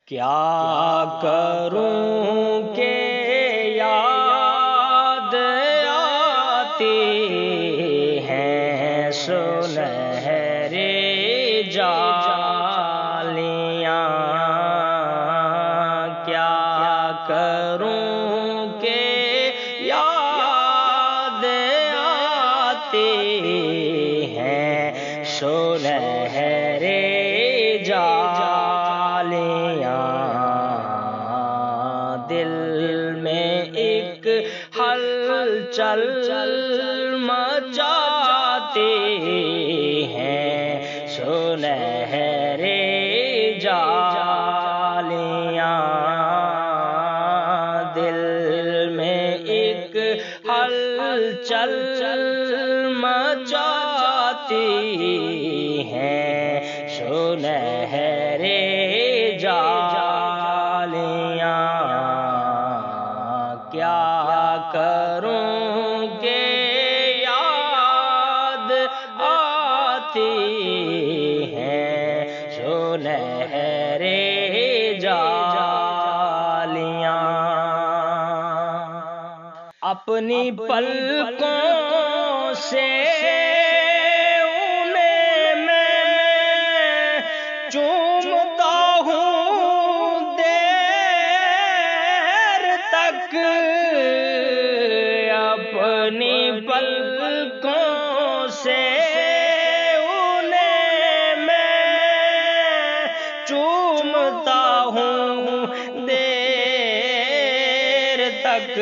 کیا کروں کہ یاد آتی ہیں سنہری جالیاں، کیا کروں کہ یاد آتی ہیں سنہری دل میں ایک ہلچل مچاتی ہیں سنہری جالیاں، دل میں ایک ہلچل مچاتی ہیں سنہری جالیاں، کیا کروں کہ یاد آتی ہیں سنہری جالیاں، اپنی پلکوں سے انہیں میں چومتا ہوں دیر تک، اپنی پلکوں سے انہیں میں چومتا ہوں دیر تک،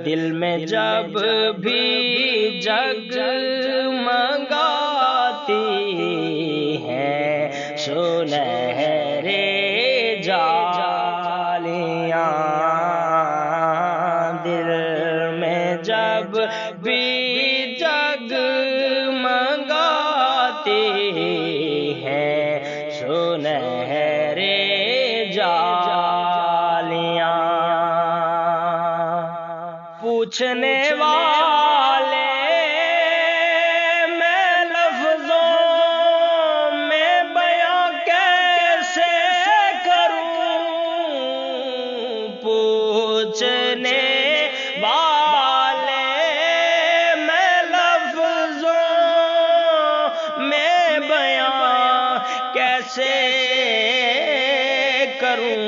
دل میں جب بھی جگمگاتی ہیں سنہری جالیاں، دل میں جب بھی جگمگاتی ہیں سنہری جالیاں، پوچھنے والے میں لفظوں میں بیاں کیسے کروں، پوچھنے والے میں لفظوں میں بیاں کیسے کروں،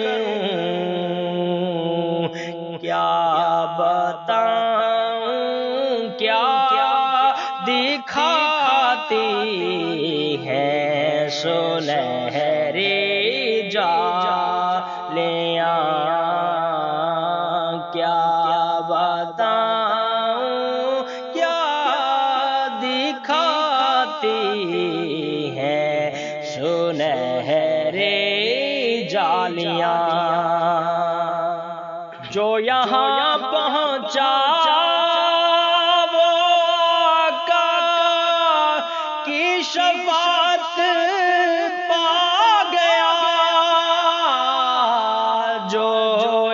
کیا بتاؤں کیا دکھاتی ہیں سنہری جالیاں، کیا بتاؤں کیا دکھاتی ہیں سنہری جالیاں، جو یہاں پہنچا وہ آقا کی شفاعت پا گیا، جو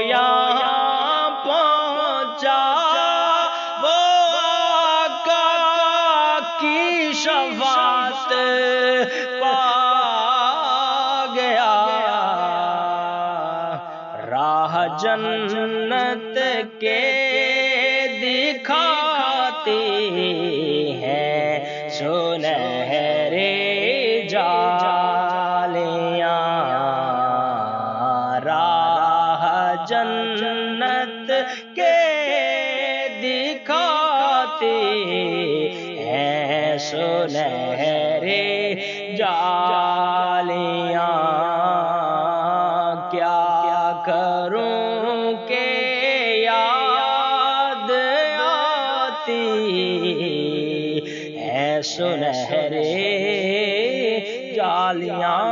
یہاں پہنچا وہ آقا کی شفاعت پا گیا، راہ جنت کے دکھاتی ہیں سنہری جالیاں، راہ جنت کے دکھاتی ہیں سنہری جالیاں، کیا کروں کہ یاد آتی ہیں سنہری جالیاں۔